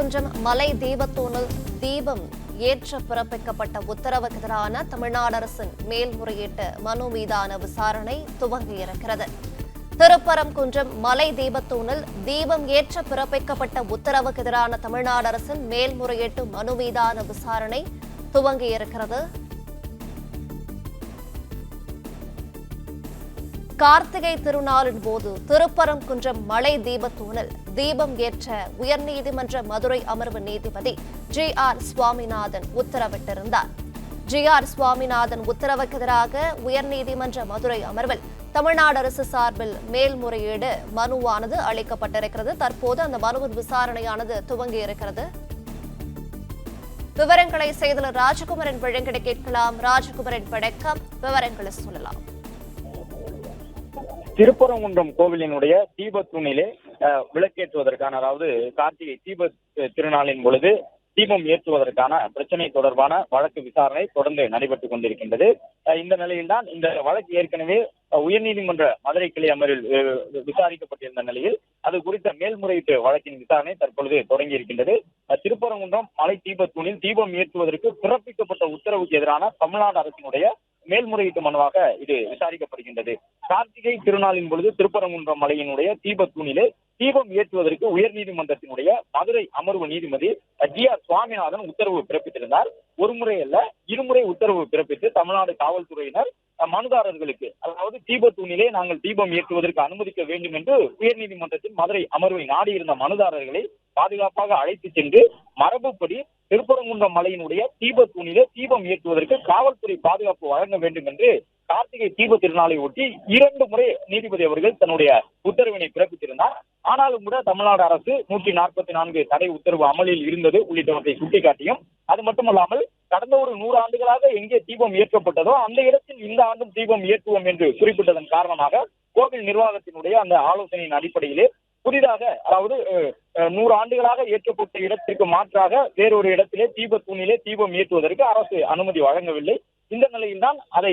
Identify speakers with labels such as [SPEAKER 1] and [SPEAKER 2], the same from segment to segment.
[SPEAKER 1] திருப்பரங்குன்றம் மலை தீபத்தூணில் தீபம் ஏற்ற பிறப்பிக்கப்பட்ட உத்தரவுக்கு எதிரான தமிழ்நாடு அரசின் மேல்முறையீட்டு மனு மீதான விசாரணை துவங்கியிருக்கிறது. திருப்பரங்குன்றம் மலை தீபத்தூணில் தீபம் ஏற்ற பிறப்பிக்கப்பட்ட உத்தரவுக்கு எதிரான தமிழ்நாடு அரசின் மேல்முறையீட்டு மனு மீதான விசாரணை துவங்கியிருக்கிறது. கார்த்திகை திருநாளின் போது திருப்பரங்குன்றம் மலை தீபத்தூணில் தீபம் ஏற்ற உயர்நீதிமன்ற மதுரை அமர்வு நீதிபதி ஜி.ஆர். சுவாமிநாதன் உத்தரவிட்டிருந்தார். ஜி.ஆர். சுவாமிநாதன் உத்தரவுக்கு எதிராக உயர்நீதிமன்ற மதுரை அமர்வில் தமிழ்நாடு அரசு சார்பில் மேல்முறையீடு மனுவானது அளிக்கப்பட்டிருக்கிறது. தற்போது அந்த மனுவின் விசாரணையானது துவங்கியிருக்கிறது. விவரங்களை செய்தியாளர் ராஜகுமரன் வழங்கிட கேட்கலாம். ராஜகுமரன் வணக்கம், விவரங்களை சொல்லலாம்.
[SPEAKER 2] திருப்பரங்குன்றம் கோவிலினுடைய தீபத்தூணிலே விளக்கேற்றுவதற்கான, அதாவது கார்த்திகை தீப திருநாளின் பொழுது தீபம் ஏற்றுவதற்கான பிரச்சனை தொடர்பான வழக்கு விசாரணை தொடர்ந்து நடைபெற்றுக் கொண்டிருக்கின்றது. இந்த நிலையில்தான் இந்த வழக்கு ஏற்கனவே உயர்நீதிமன்ற மதுரை கிளை அமர்வில் விசாரிக்கப்பட்டிருந்த நிலையில் அது குறித்த மேல்முறையீட்டு வழக்கின் விசாரணை தற்பொழுது தொடங்கி இருக்கின்றது. திருப்பரங்குன்றம் மலை தீபத்தூணில் தீபம் ஏற்றுவதற்கு பிறப்பிக்கப்பட்ட உத்தரவுக்கு எதிரான தமிழ்நாடு அரசினுடைய மேல்முறையீட்டு மனுவாக இது விசாரிக்கப்படுகின்றது. கார்த்திகை திருநாளின் பொழுது திருப்பரங்குன்றம் மலையினுடைய தீபத்தூணிலே தீபம் ஏற்றுவதற்கு உயர்நீதிமன்றத்தினுடைய மதுரை அமர்வு நீதிபதி ஜி.ஆர். சுவாமிநாதன் உத்தரவு பிறப்பித்திருந்தார். ஒரு முறை அல்ல, இருமுறை உத்தரவு பிறப்பித்து தமிழ்நாடு காவல்துறையினர் மனுதாரர்களுக்கு, அதாவது தீபத்தூணிலே நாங்கள் தீபம் ஏற்றுவதற்கு அனுமதிக்க வேண்டும் என்று உயர்நீதிமன்றத்தின் மதுரை அமர்வை நாடியிருந்த மனுதாரர்களை பாதுகாப்பாக அழைத்து சென்று மரபுப்படி திருப்பரங்குன்றம் மலையினுடைய தீபத்தூணிலே தீபம் ஏற்றுவதற்கு காவல்துறை பாதுகாப்பு வழங்க வேண்டும் என்று கார்த்திகை தீப திருநாளை ஒட்டி 2 முறை நீதிபதி அவர்கள் தன்னுடைய உத்தரவினை பிறப்பித்திருந்தார். ஆனாலும் கூட தமிழ்நாடு அரசு 144 தடை உத்தரவு அமலில் இருந்தது உள்ளிட்டவற்றை சுட்டிக்காட்டியும், அது மட்டுமல்லாமல் கடந்த ஒரு 100 ஆண்டுகளாக எங்கே தீபம் ஏற்றப்பட்டதோ அந்த இடத்தில் இந்த ஆண்டும் தீபம் ஏற்றுவோம் என்று குறிப்பிட்டதன் காரணமாக கோவில் நிர்வாகத்தினுடைய அந்த ஆலோசனையின் அடிப்படையிலே புதிதாக, அதாவது 100 ஆண்டுகளாக ஏற்றப்பட்ட இடத்திற்கு மாற்றாக வேறொரு இடத்திலே தீபத்தூணிலே தீபம் ஏற்றுவதற்கு அரசு அனுமதி வழங்கவில்லை. இந்த நிலையில்தான் அதை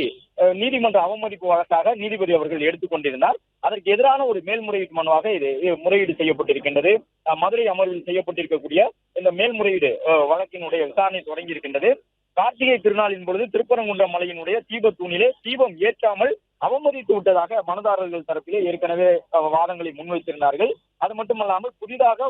[SPEAKER 2] நீதிமன்ற அவமதிப்பு வழக்காக நீதிபதி அவர்கள் எடுத்துக்கொண்டிருந்தார். அதற்கு எதிரான ஒரு மேல்முறையீட்டு மனுவாக இது முறையீடு செய்யப்பட்டிருக்கின்றது. மதுரை அமர்வில் செய்யப்பட்டிருக்கக்கூடிய இந்த மேல்முறையீடு வழக்கினுடைய விசாரணை தொடங்கி இருக்கின்றது. கார்த்திகை திருநாளின் பொழுது திருப்பரங்குன்றம் மலையினுடைய தீபத்தூணிலே தீபம் ஏற்றாமல் அவமதித்து விட்டதாக மனுதாரர்கள் தரப்பிலே ஏற்கனவே வாதங்களை முன்வைத்திருந்தார்கள். அது மட்டுமல்லாமல் புதிதாக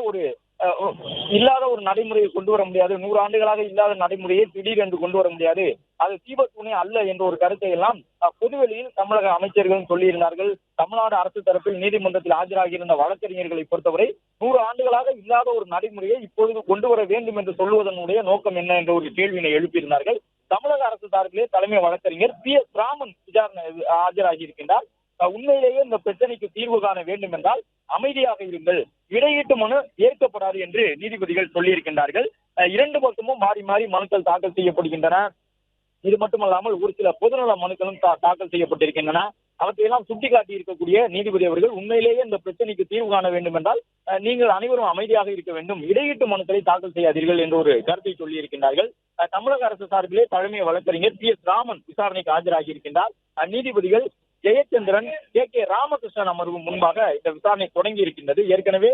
[SPEAKER 2] இல்லாத ஒரு நடைமுறையை கொண்டு வர முடியாது, 100 ஆண்டுகளாக இல்லாத நடைமுறையை திடீரென்று கொண்டு வர முடியாது, அது தீபத்தூணே அல்ல என்ற ஒரு கருத்தை எல்லாம் பொதுவெளியில் தமிழக அமைச்சர்களும் சொல்லியிருந்தார்கள். தமிழ்நாடு அரசு தரப்பில் நீதிமன்றத்தில் ஆஜராகியிருந்த வழக்கறிஞர்களை பொறுத்தவரை 100 ஆண்டுகளாக இல்லாத ஒரு நடைமுறையை இப்பொழுது கொண்டு வர வேண்டும் என்று சொல்வதனுடைய நோக்கம் என்ன என்ற ஒரு கேள்வியினை எழுப்பியிருந்தார்கள். தமிழக அரசு சார்பிலே தலைமை வழக்கறிஞர் பி.எஸ். ராமன் விசாரணை ஆஜராகி இருக்கின்றார். உண்மையிலேயே இந்த பிரச்சனைக்கு தீர்வு காண வேண்டும் என்றால் அமைதியாக இருங்கள், இடையீட்டு மனு ஏற்கப்படாது என்று நீதிபதிகள் சொல்லியிருக்கின்றார்கள். 2 பக்கமும் மாறி மாறி மனுக்கள் தாக்கல் செய்யப்படுகின்றன. இது மட்டுமல்லாமல் ஒரு சில பொதுநல மனுக்களும் தாக்கல் செய்யப்பட்டிருக்கின்றன. அவற்றையெல்லாம் சுட்டிக்காட்டி இருக்கக்கூடிய நீதிபதி அவர்கள் உண்மையிலேயே இந்த பிரச்சனைக்கு தீர்வு காண வேண்டும் என்றால் நீங்கள் அனைவரும் அமைதியாக இருக்க வேண்டும், இடையீட்டு மனுக்களை தாக்கல் செய்யாதீர்கள் என்ற ஒரு கருத்தை சொல்லி இருக்கின்றார்கள். தமிழக அரசு சார்பிலே தலைமை வழக்கறிஞர் பி.எஸ். ராமன் விசாரணைக்கு ஆஜராகி இருக்கின்றார். நீதிபதிகள் ஜெயச்சந்திரன், கே. ராமகிருஷ்ணன் அமர்வு முன்பாக இந்த விசாரணை தொடங்கி இருக்கின்றது. ஏற்கனவே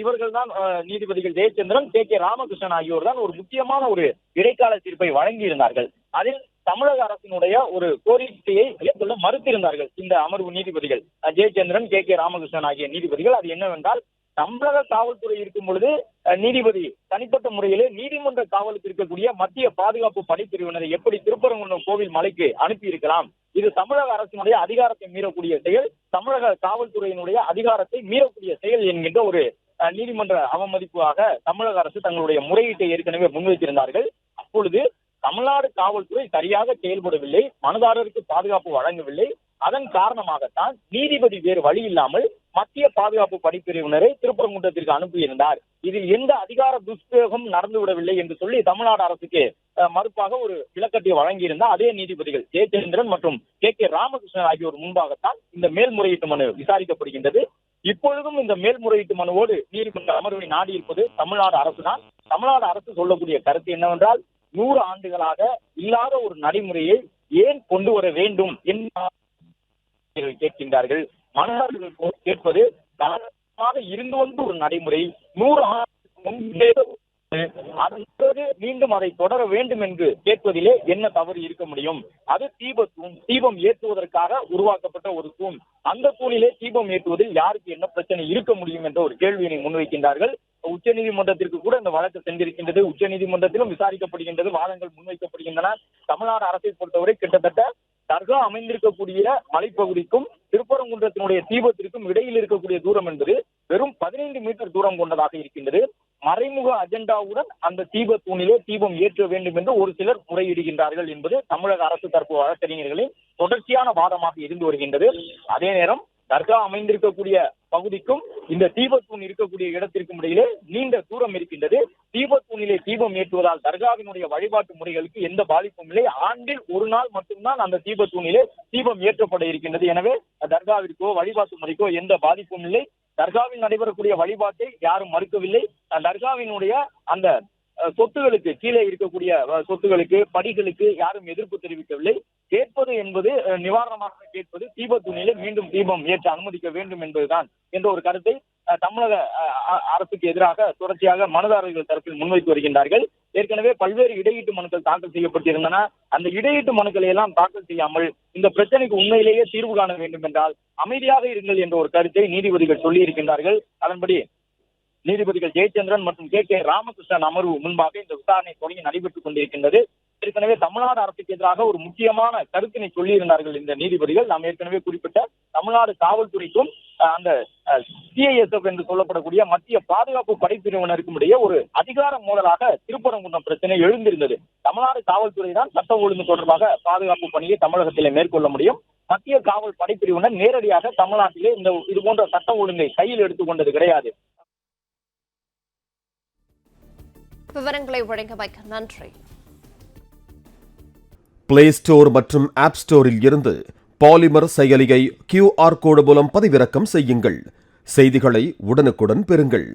[SPEAKER 2] இவர்கள் தான் நீதிபதிகள் ஜெயச்சந்திரன், கே. ராமகிருஷ்ணன் ஆகியோர் தான் ஒரு முக்கியமான ஒரு இடைக்கால தீர்ப்பை வழங்கி இருந்தார்கள். அதில் தமிழக அரசினுடைய ஒரு கோரிக்கையை ஏற்றுக்கொள்ள மறுத்திருந்தார்கள் இந்த அமர்வு நீதிபதிகள் ஜெயச்சந்திரன், கே. ராமகிருஷ்ணன் ஆகிய நீதிபதிகள். அது என்னவென்றால், தமிழக காவல்துறை இருக்கும் பொழுது நீதிபதி தனிப்பட்ட முறையிலே நீதிமன்ற காவலுக்கு இருக்கக்கூடிய மத்திய பாதுகாப்பு படைப்பிரிவினரை எப்படி திருப்பரங்குன்றம் கோவில் மலைக்கு அனுப்பி இருக்கலாம்? இது தமிழக அரசினுடைய அதிகாரத்தை மீறக்கூடிய செயல், தமிழக காவல்துறையினுடைய அதிகாரத்தை மீறக்கூடிய செயல் என்கின்ற ஒரு நீதிமன்ற அவமதிப்பாக தமிழக அரசு தங்களுடைய முறையீட்டை ஏற்கனவே முன்வைத்திருந்தார்கள். அப்பொழுது தமிழ்நாடு காவல்துறை சரியாக செயல்படவில்லை, மனுதாரருக்கு பாதுகாப்பு வழங்கவில்லை. அதன் காரணமாகத்தான் நீதிபதி வேறு வழி இல்லாமல் மத்திய பாதுகாப்பு படைப்பிரிவினரை திருப்பரங்குன்றத்திற்கு அனுப்பியிருந்தார். இதில் எந்த அதிகார துஷ்பிரயோகம் நடந்துவிடவில்லை என்று சொல்லி தமிழ்நாடு அரசுக்கு மறுப்பாக ஒரு விளக்கத்தை வழங்கியிருந்தார். அதே நீதிபதிகள் ஜெயச்சந்திரன் மற்றும் கே. ராமகிருஷ்ணன் ஆகியோர் முன்பாகத்தான் இந்த மேல்முறையீட்டு மனு விசாரிக்கப்படுகின்றது. இப்பொழுதும் இந்த மேல்முறையீட்டு மனுவோடு நீதிமன்ற அமர்வை நாடியிருப்பது தமிழ்நாடு அரசு தான். தமிழ்நாடு அரசு சொல்லக்கூடிய கருத்து என்னவென்றால், 100 ஆண்டுகளாக இல்லாத ஒரு நடைமுறையை ஏன் கொண்டு வர வேண்டும் என்று கேட்கின்றார்கள். மனுதாரர்கள் கேட்பது காலமாக இருந்து வந்த ஒரு நடைமுறை 100 ஆண்டுகளுக்கு முன்பே அதன் பிறகு மீண்டும் அதை தொடர வேண்டும் என்று கேட்பதிலே என்ன தவறு இருக்க முடியும்? அது தீபம் ஏற்றுவதற்காக உருவாக்கப்பட்ட ஒரு தூண். அந்த தூணிலே தீபம் ஏற்றுவதில் யாருக்கு என்ன பிரச்சனை இருக்க முடியும் என்ற ஒரு கேள்வியினை முன்வைக்கின்றார்கள். உச்சநீதிமன்றத்திற்கு கூட இந்த வழக்கு சென்றிருக்கின்றது. உச்சநீதிமன்றத்திலும் விசாரிக்கப்படுகின்றது, வாதங்கள் முன்வைக்கப்படுகின்றன. தமிழ்நாடு அரசை பொறுத்தவரை கிட்டத்தட்ட தர்கா அமைந்திருக்கக்கூடிய மலைப்பகுதிக்கும் திருப்பரங்குன்றத்தினுடைய தீபத்திற்கும் இடையில் இருக்கக்கூடிய தூரம் என்பது வெறும் 15 மீட்டர் தூரம் கொண்டதாக இருக்கின்றது. மறைமுக அஜெண்டாவுடன் அந்த தீப தூணிலே தீபம் ஏற்ற வேண்டும் என்று ஒரு சிலர் முறையிடுகின்றார்கள் என்பது தமிழக அரசு தரப்பு வழக்கறிஞர்களின் தொடர்ச்சியான வாதமாக இருந்து வருகின்றது. அதே நேரம் தர்கா அமைந்திருக்கக்கூடிய பகுதிக்கும் இந்த தீபத்தூண் இருக்கக்கூடிய இடத்திற்கும் இடையிலே நீண்ட தூரம் இருக்கின்றது. தீபத்தூணிலே தீபம் ஏற்றுவதால் தர்காவினுடைய வழிபாட்டு முறைகளுக்கு எந்த பாதிப்பும் இல்லை. ஆண்டில் ஒரு நாள் மட்டும்தான் அந்த தீபத்தூணிலே தீபம் ஏற்றப்பட இருக்கின்றது. எனவே தர்காவிற்கோ வழிபாட்டு முறைக்கோ எந்த பாதிப்பும் இல்லை. தர்காவில் நடைபெறக்கூடிய வழிபாட்டை யாரும் மறுக்கவில்லை. தர்காவினுடைய அந்த சொத்துகளுக்கு கீழே இருக்கக்கூடிய சொத்துகளுக்கு படிகளுக்கு யாரும் எதிர்ப்பு தெரிவிக்கவில்லை. கேட்பது என்பது நிவாரணமாக கேட்பது தீபத்தூணிலே மீண்டும் தீபம் ஏற்ற அனுமதிக்க வேண்டும் என்பதுதான் என்ற ஒரு கருத்தை தமிழக அரசுக்கு எதிராக தொடர்ச்சியாக மனுதாரர்கள் தரப்பில் முன்வைத்து வருகின்றார்கள். ஏற்கனவே பல்வேறு இடையீட்டு மனுக்கள் தாக்கல் செய்யப்பட்டிருந்தன. அந்த இடையீட்டு மனுக்களை எல்லாம் தாக்கல் செய்யாமல் இந்த பிரச்சனைக்கு உண்மையிலேயே தீர்வு காண வேண்டும் என்றால் அமைதியாக இருங்கள் என்ற ஒரு கருத்தை நீதிபதிகள் சொல்லி இருக்கின்றார்கள். அதன்படி நீதிபதிகள் ஜெயச்சந்திரன் மற்றும் கே ராமகிருஷ்ணன் அமர்வு முன்பாக இந்த விசாரணை தொடங்கி நடைபெற்றுக் கொண்டிருக்கின்றது. ஏற்கனவே தமிழ்நாடு அரசுக்கு எதிராக ஒரு முக்கியமான கருத்தினை சொல்லியிருந்தார்கள் இந்த நீதிபதிகள். நாம் ஏற்கனவே குறிப்பிட்ட தமிழ்நாடு காவல்துறைக்கும் அந்த சிஐஎஸ்எஃப் என்று சொல்லப்படக்கூடிய மத்திய பாதுகாப்பு படைப்பிரிவினருக்கும் இடையே ஒரு அதிகார மோதலாக திருப்பரங்குன்றம் பிரச்சனை எழுந்திருந்தது. தமிழ்நாடு காவல்துறை தான் சட்டம் ஒழுங்கு தொடர்பாக பாதுகாப்பு பணியை தமிழகத்திலே மேற்கொள்ள முடியும். மத்திய காவல் படைப்பிரிவினர் நேரடியாக தமிழ்நாட்டிலே இந்த இது போன்ற சட்டம் ஒழுங்கை கையில் எடுத்துக்கொண்டது கிடையாது.
[SPEAKER 1] விவரங்களை வழங்கியமைக்கு நன்றி.
[SPEAKER 3] பிளே ஸ்டோர் மற்றும் ஆப் ஸ்டோரில் இருந்து பாலிமர் செயலியை QR கோடு மூலம் பதிவிறக்கம் செய்யுங்கள். செய்திகளை உடனுக்குடன் பெறுங்கள்.